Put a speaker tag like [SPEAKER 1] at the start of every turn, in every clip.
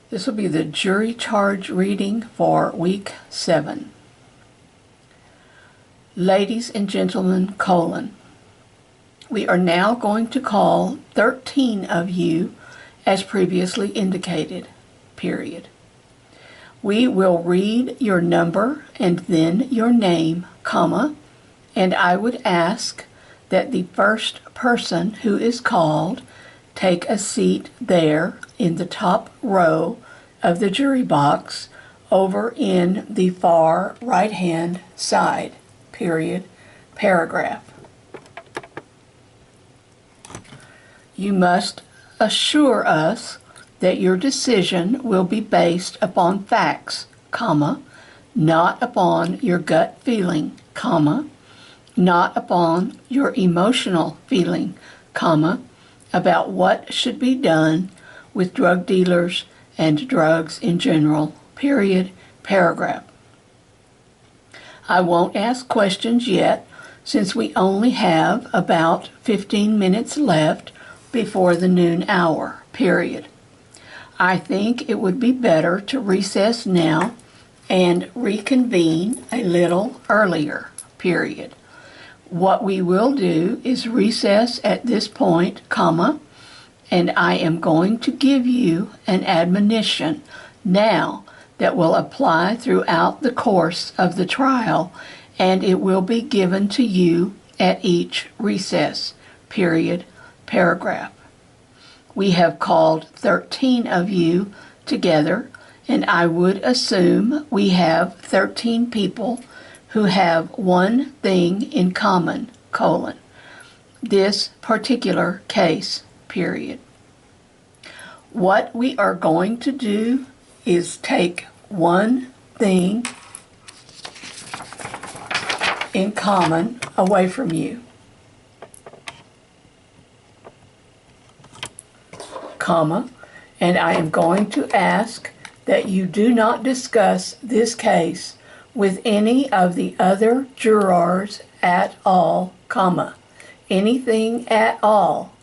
[SPEAKER 1] This will be the jury charge reading for week 7. Ladies and gentlemen, we are now going to call 13 of you as previously indicated, period. We will read your number and then your name, and I would ask that the first person who is called take a seat there in the top row of the jury box over in the far right-hand side, period, paragraph. You must assure us that your decision will be based upon facts, not upon your gut feeling, not upon your emotional feeling, about what should be done with drug dealers and drugs in general, period, paragraph. I won't ask questions yet, since we only have about 15 minutes left before the noon hour, period. I think it would be better to recess now and reconvene a little earlier, period. What we will do is recess at this point, and I am going to give you an admonition now that will apply throughout the course of the trial, and it will be given to you at each recess, period, paragraph. We have called 13 of you together, and I would assume we have 13 people who have one thing in common, this particular case, period. What we are going to do is take one thing in common away from you, and I am going to ask that you do not discuss this case with any of the other jurors at all, anything at all,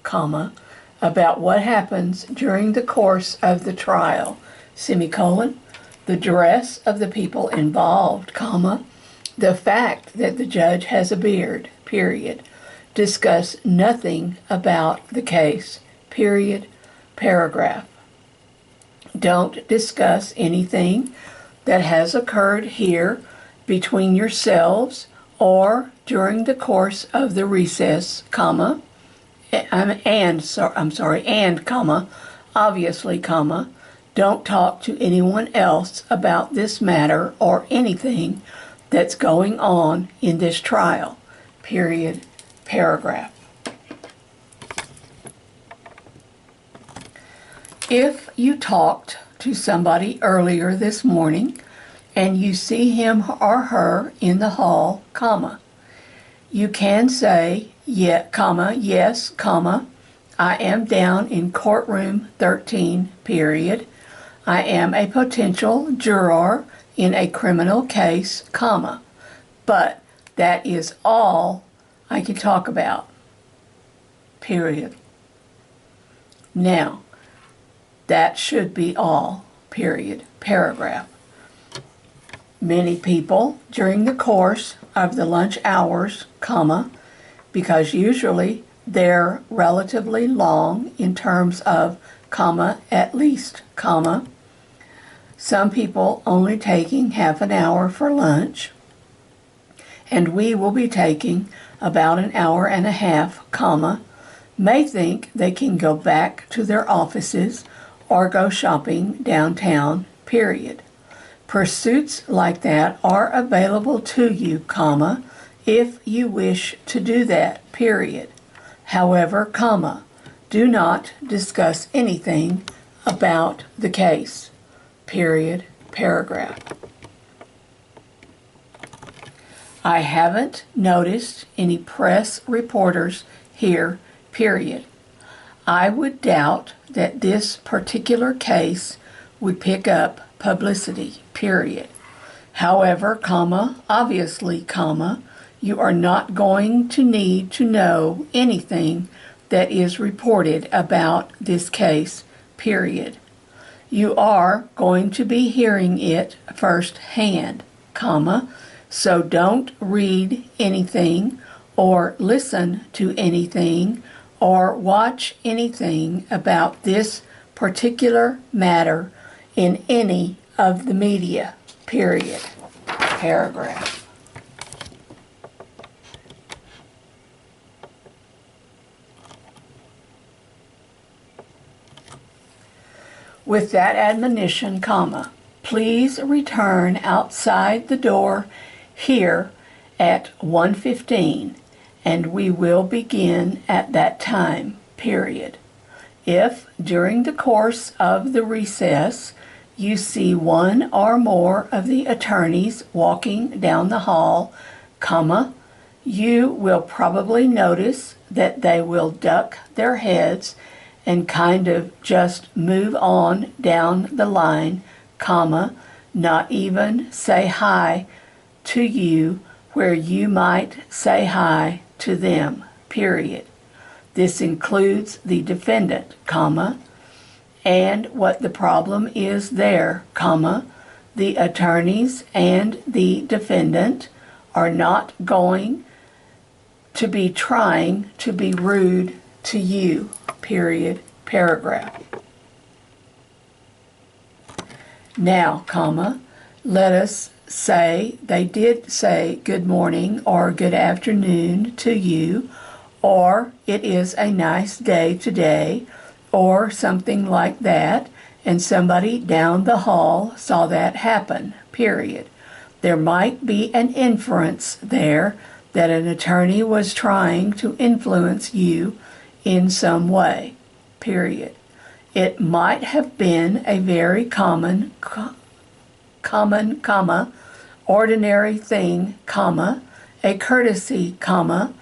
[SPEAKER 1] about what happens during the course of the trial, the dress of the people involved, the fact that the judge has a beard, period. Discuss nothing about the case, period, paragraph. Don't discuss anything that has occurred here between yourselves or during the course of the recess, obviously, don't talk to anyone else about this matter or anything that's going on in this trial, period, paragraph. If you talked to somebody earlier this morning and you see him or her in the hall, you can say, yes, I am down in courtroom 13, period. I am a potential juror in a criminal case, but that is all I can talk about, period. Now, that should be all, period, paragraph. Many people during the course of the lunch hours, because usually they're relatively long in terms of at least, some people only taking half an hour for lunch, and we will be taking about an hour and a half, may think they can go back to their offices or go shopping downtown, period. Pursuits like that are available to you, if you wish to do that, period. However, do not discuss anything about the case, period, paragraph. I haven't noticed any press reporters here, period. I would doubt that this particular case would pick up publicity, period. However, obviously, you are not going to need to know anything that is reported about this case, period. You are going to be hearing it firsthand, comma, so don't read anything or listen to anything or watch anything about this particular matter in any of the media, period. Paragraph. With that admonition, comma, please return outside the door here at 1:15, and we will begin at that time, period. If, during the course of the recess, you see one or more of the attorneys walking down the hall, comma, you will probably notice that they will duck their heads and kind of just move on down the line, comma, not even say hi to you where you might say hi to them, period. This includes the defendant, comma, and what the problem is there, comma, the attorneys and the defendant are not going to be trying to be rude to you, period, paragraph. Now, comma, let us say they did say good morning or good afternoon to you, or it is a nice day today, or something like that, and somebody down the hall saw that happen, period. There might be an inference there that an attorney was trying to influence you in some way, period. It might have been a very common, comma, ordinary thing, comma, a courtesy, comma,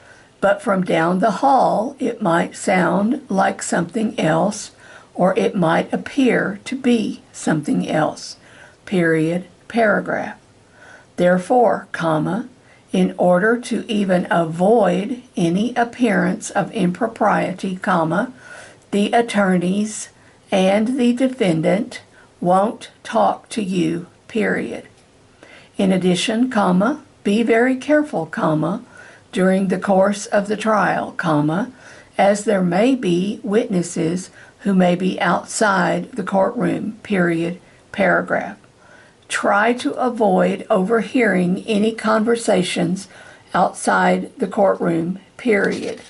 [SPEAKER 1] but from down the hall it might sound like something else, or it might appear to be something else, period, paragraph. Therefore, comma, in order to even avoid any appearance of impropriety, comma, the attorneys and the defendant won't talk to you, period. In addition, comma, be very careful, comma, during the course of the trial, comma, as there may be witnesses who may be outside the courtroom, period, paragraph. Try to avoid overhearing any conversations outside the courtroom, period.